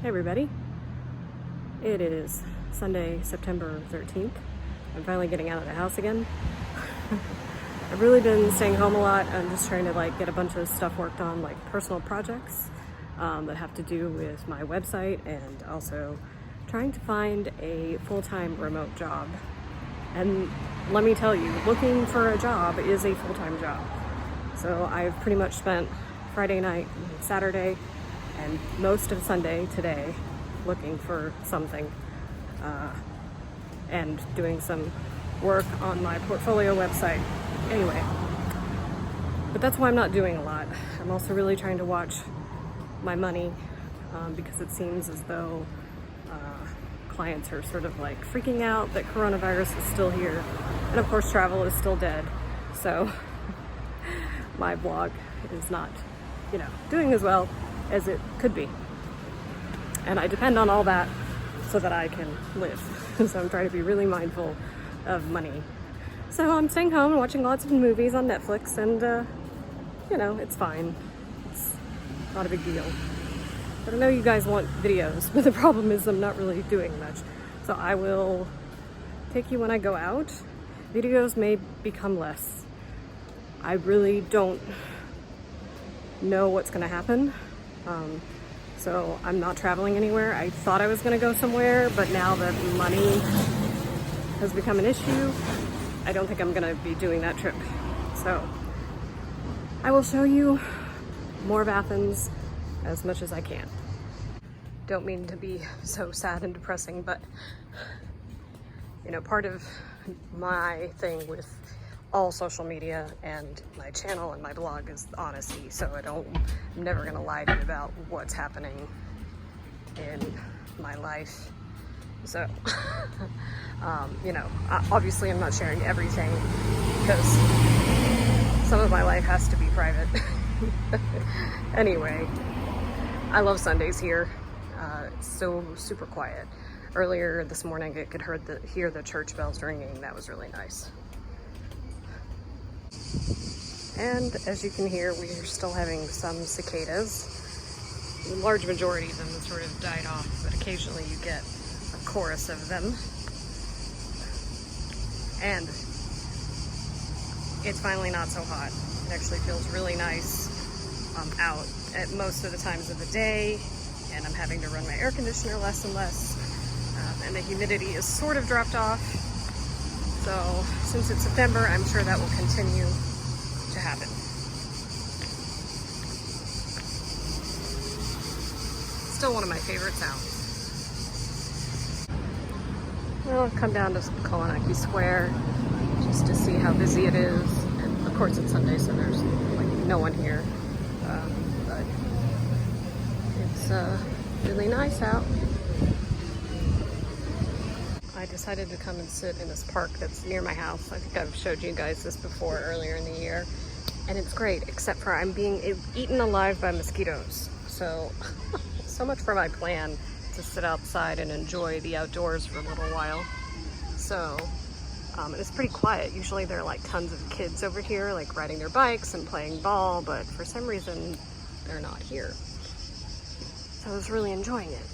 Hey everybody, it is Sunday, September 13th. I'm finally getting out of the house again. I've really been staying home a lot. I'm just trying to get a bunch of stuff worked on, like personal projects that have to do with my website, and also trying to find a full-time remote job. And let me tell you, looking for a job is a full-time job. So I've pretty much spent Friday night and Saturday and most of Sunday today looking for something and doing some work on my portfolio website. Anyway, but that's why I'm not doing a lot. I'm also really trying to watch my money because it seems as though clients are sort of freaking out that coronavirus is still here, and of course travel is still dead. So my blog is not, doing as well as it could be. And I depend on all that so that I can live. So I'm trying to be really mindful of money. So I'm staying home and watching lots of movies on Netflix, and it's fine. It's not a big deal. But I know you guys want videos, but the problem is I'm not really doing much. So I will take you when I go out. Videos may become less. I really don't know what's gonna happen. So I'm not traveling anywhere. I thought I was gonna go somewhere, but now that money has become an issue, I don't think I'm gonna be doing that trip. So I will show you more of Athens as much as I can. Don't mean to be so sad and depressing, but part of my thing with all social media and my channel and my blog is honesty. So I'm never gonna lie to you about what's happening in my life. So, obviously I'm not sharing everything because some of my life has to be private. Anyway, I love Sundays here. It's so super quiet. Earlier this morning I could hear the church bells ringing. That was really nice. And as you can hear, we are still having some cicadas. The large majority of them sort of died off, but occasionally you get a chorus of them. And it's finally not so hot. It actually feels really nice out at most of the times of the day, and I'm having to run my air conditioner less and less, and the humidity is sort of dropped off. So since it's September, I'm sure that will continue to happen. Still one of my favorite sounds. Well, I've come down to Kalanaki Square just to see how busy it is, and of course it's Sunday, so there's no one here, but it's really nice out. I decided to come and sit in this park that's near my house. I think I've showed you guys this before earlier in the year, and it's great, except for I'm being eaten alive by mosquitoes. So much for my plan to sit outside and enjoy the outdoors for a little while. So it's pretty quiet. Usually there are tons of kids over here riding their bikes and playing ball, but for some reason they're not here. So I was really enjoying it,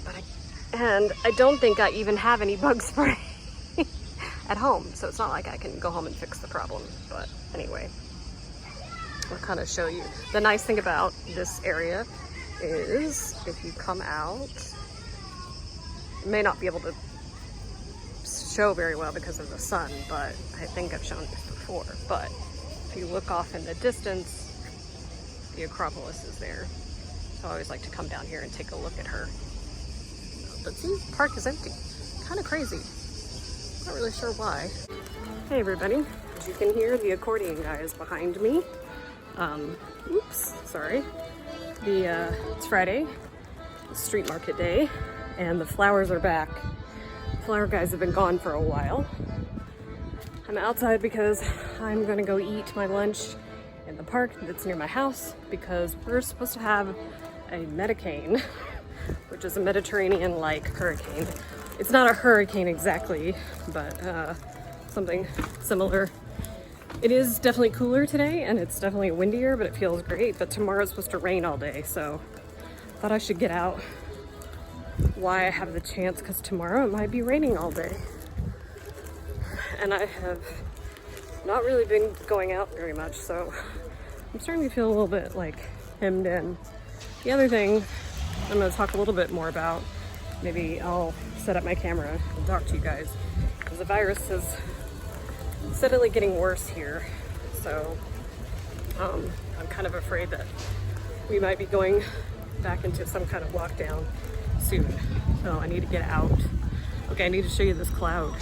and I don't think I even have any bug spray at home, so it's not like I can go home and fix the problem. But anyway, I'll kind of show you. The nice thing about this area is if you come out, you may not be able to show very well because of the sun, but I think I've shown this before. But if you look off in the distance, the Acropolis is there. So I always like to come down here and take a look at her. But see, the park is empty. Kind of crazy. Not really sure why. Hey everybody, as you can hear, the accordion guy is behind me. Oops, sorry. It's Friday, street market day, and the flowers are back. The flower guys have been gone for a while. I'm outside because I'm gonna go eat my lunch in the park that's near my house, because we're supposed to have a medicane, which is a Mediterranean-like hurricane. It's not a hurricane exactly, but something similar. It is definitely cooler today, and it's definitely windier, but it feels great. But tomorrow's supposed to rain all day, so I thought I should get out why I have the chance, because tomorrow it might be raining all day. And I have not really been going out very much, so I'm starting to feel a little bit like hemmed in. The other thing I'm going to talk a little bit more about, maybe I'll set up my camera and talk to you guys, because the virus is steadily getting worse here. So I'm kind of afraid that we might be going back into some kind of lockdown soon. So I need to get out. Okay, I need to show you this cloud.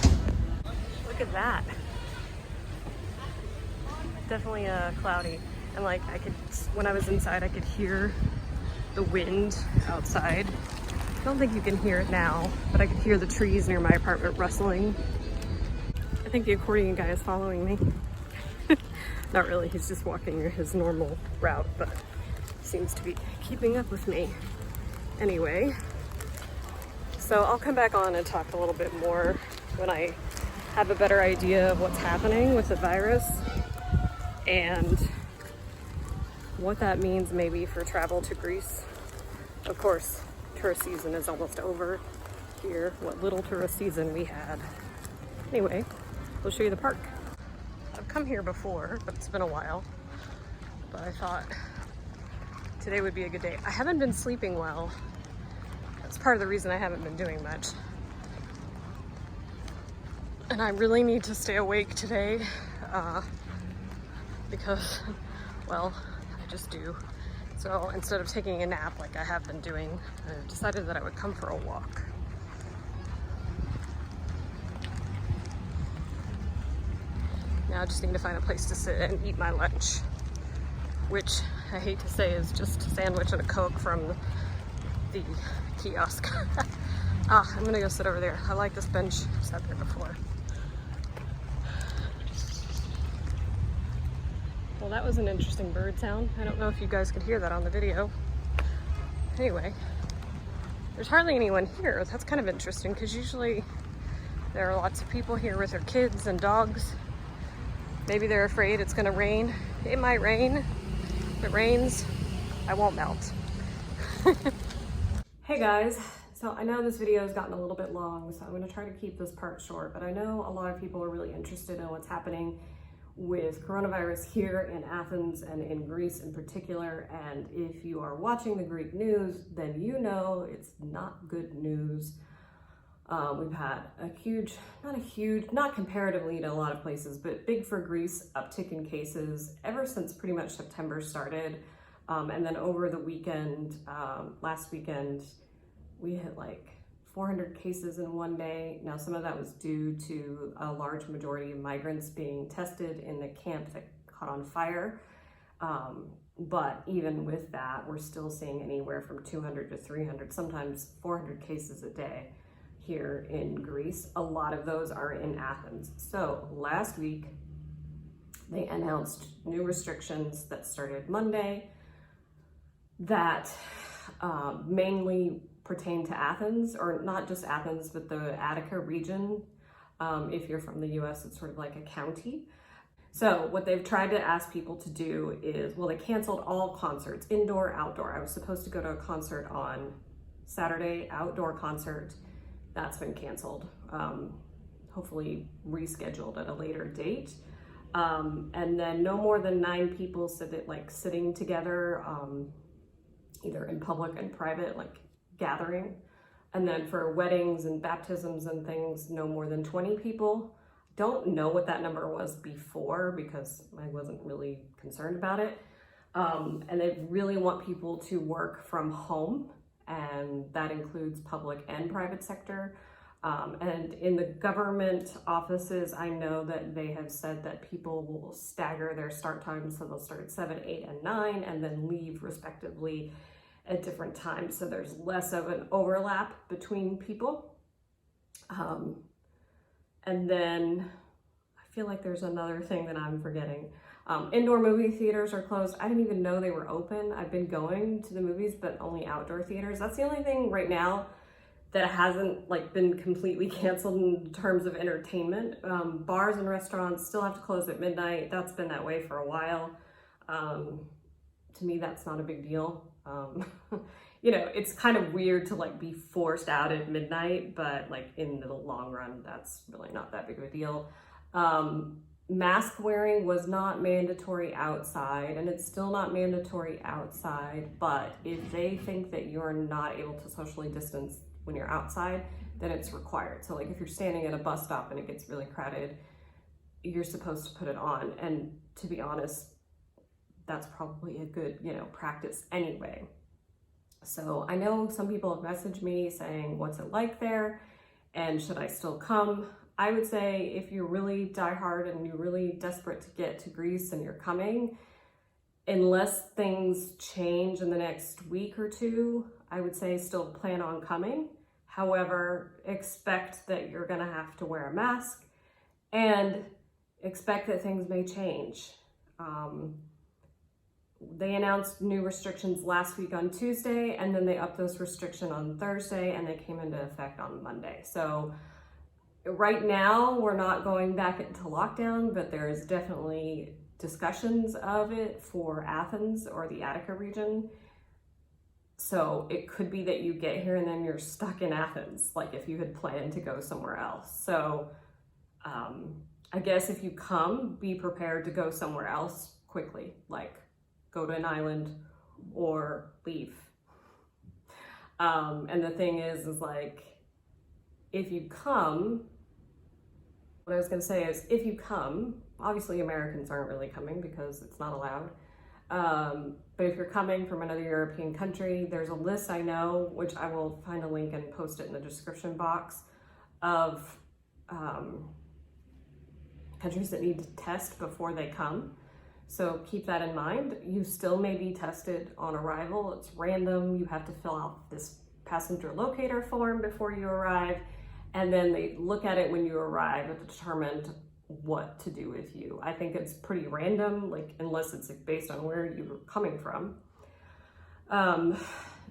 Look at that. Definitely cloudy. And like when I was inside, I could hear the wind outside. I don't think you can hear it now, but I could hear the trees near my apartment rustling. I think the accordion guy is following me. Not really, he's just walking his normal route, but seems to be keeping up with me. Anyway, so I'll come back on and talk a little bit more when I have a better idea of what's happening with the virus and what that means maybe for travel to Greece. Of course, tourist season is almost over here, what little tourist season we had. Anyway, we'll show you the park. I've come here before, but it's been a while. But I thought today would be a good day. I haven't been sleeping well. That's part of the reason I haven't been doing much. And I really need to stay awake today because, well, I just do. So instead of taking a nap like I have been doing, I decided that I would come for a walk. Now I just need to find a place to sit and eat my lunch, which I hate to say is just a sandwich and a Coke from the kiosk. I'm gonna go sit over there. I like this bench. I've sat there before. Well, that was an interesting bird sound. I don't know if you guys could hear that on the video. Anyway, there's hardly anyone here. That's kind of interesting because usually there are lots of people here with their kids and dogs. Maybe they're afraid it's gonna rain. It might rain. If it rains, I won't melt. Hey guys, so I know this video has gotten a little bit long, so I'm gonna try to keep this part short, but I know a lot of people are really interested in what's happening with coronavirus here in Athens and in Greece in particular. And if you are watching the Greek news, then you know it's not good news. We've had not comparatively to a lot of places, but big for Greece, uptick in cases ever since pretty much September started. And then over the weekend, last weekend, we hit like 400 cases in one day. Now, some of that was due to a large majority of migrants being tested in the camp that caught on fire. But even with that, we're still seeing anywhere from 200 to 300, sometimes 400 cases a day here in Greece. A lot of those are in Athens. So last week, they announced new restrictions that started Monday that mainly pertain to Athens, or not just Athens, but the Attica region. If you're from the US, it's sort of like a county. So what they've tried to ask people to do is, well, they canceled all concerts, indoor, outdoor. I was supposed to go to a concert on Saturday, outdoor concert. That's been canceled, hopefully rescheduled at a later date. And then no more than 9 people sitting together, either in public and private, like gathering. And then for weddings and baptisms and things, no more than 20 people. Don't know what that number was before because I wasn't really concerned about it. And they really want people to work from home, and that includes public and private sector. And in the government offices, I know that they have said that people will stagger their start times, so they'll start at 7, 8, and 9, and then leave respectively at different times, so there's less of an overlap between people. And then I feel like there's another thing that I'm forgetting. Indoor movie theaters are closed. I didn't even know they were open. I've been going to the movies, but only outdoor theaters. That's the only thing right now that hasn't been completely canceled in terms of entertainment. Bars and restaurants still have to close at midnight. That's been that way for a while. To me, that's not a big deal. you know, it's kind of weird to like be forced out at midnight, but like in the long run, that's really not that big of a deal. Mask wearing was not mandatory outside, and it's still not mandatory outside, but if they think that you're not able to socially distance when you're outside, then it's required. So like if you're standing at a bus stop and it gets really crowded, you're supposed to put it on. And to be honest, that's probably a good, you know, practice anyway. So I know some people have messaged me saying, what's it like there? And should I still come? I would say if you're really diehard and you're really desperate to get to Greece and you're coming, unless things change in the next week or two, I would say still plan on coming. However, expect that you're gonna have to wear a mask and expect that things may change. They announced new restrictions last week on Tuesday, and then they upped those restrictions on Thursday, and they came into effect on Monday. So right now, we're not going back into lockdown, but there is definitely discussions of it for Athens or the Attica region. So it could be that you get here and then you're stuck in Athens, like if you had planned to go somewhere else. So I guess if you come, be prepared to go somewhere else quickly, like go to an island or leave. And the thing is like, if you come, what I was gonna say is if you come, obviously Americans aren't really coming because it's not allowed. But if you're coming from another European country, there's a list I know, which I will find a link and post it in the description box, of countries that need to test before they come. So keep that in mind. You still may be tested on arrival. It's random. You have to fill out this passenger locator form before you arrive. And then they look at it when you arrive and determine what to do with you. I think it's pretty random, like unless it's based on where you're coming from.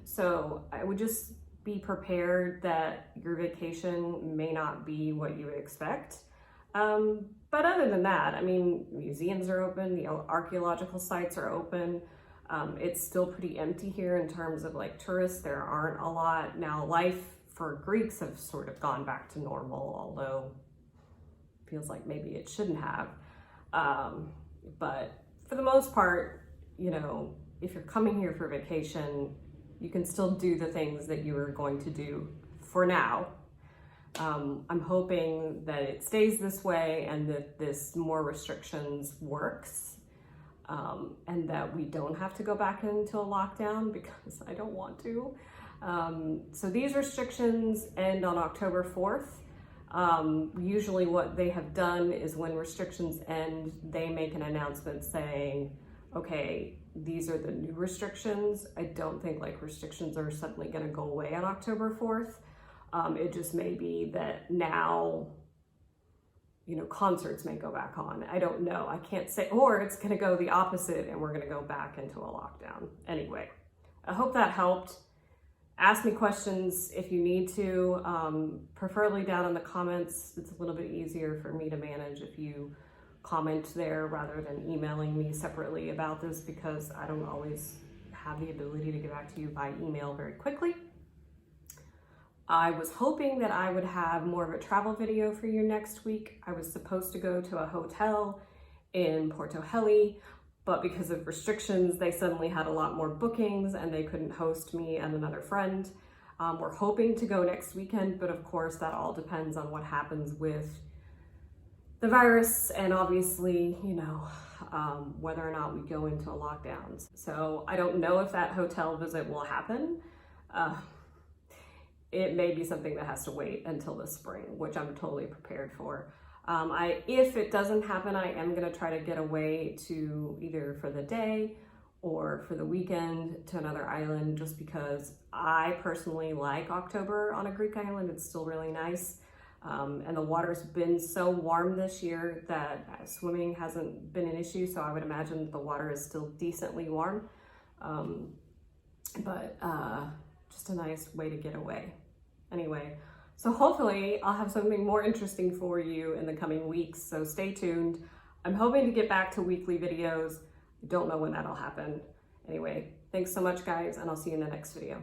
So I would just be prepared that your vacation may not be what you would expect. But other than that, I mean, museums are open, the archaeological sites are open. It's still pretty empty here in terms of like tourists. There aren't a lot. Now life for Greeks have sort of gone back to normal, although it feels like maybe it shouldn't have. But for the most part, you know, if you're coming here for vacation, you can still do the things that you were going to do for now. I'm hoping that it stays this way and that this more restrictions works, and that we don't have to go back into a lockdown because I don't want to. So these restrictions end on October 4th. Usually what they have done is when restrictions end, they make an announcement saying, okay, these are the new restrictions. I don't think like restrictions are suddenly gonna go away on October 4th. It just may be that now, you know, concerts may go back on. I don't know, I can't say, or it's gonna go the opposite and we're gonna go back into a lockdown. Anyway, I hope that helped. Ask me questions if you need to, preferably down in the comments. It's a little bit easier for me to manage if you comment there rather than emailing me separately about this, because I don't always have the ability to get back to you by email very quickly. I was hoping that I would have more of a travel video for you next week. I was supposed to go to a hotel in Porto Heli, but because of restrictions, they suddenly had a lot more bookings and they couldn't host me and another friend. We're hoping to go next weekend, but of course that all depends on what happens with the virus and obviously, you know, whether or not we go into a lockdown. So I don't know if that hotel visit will happen. It may be something that has to wait until the spring, which I'm totally prepared for. If it doesn't happen, I am gonna try to get away to either for the day or for the weekend to another island, just because I personally like October on a Greek island. It's still really nice. And the water's been so warm this year that swimming hasn't been an issue. So I would imagine that the water is still decently warm. Just a nice way to get away. Anyway, so hopefully I'll have something more interesting for you in the coming weeks, so stay tuned. I'm hoping to get back to weekly videos. I don't know when that'll happen. Anyway, thanks so much guys, and I'll see you in the next video.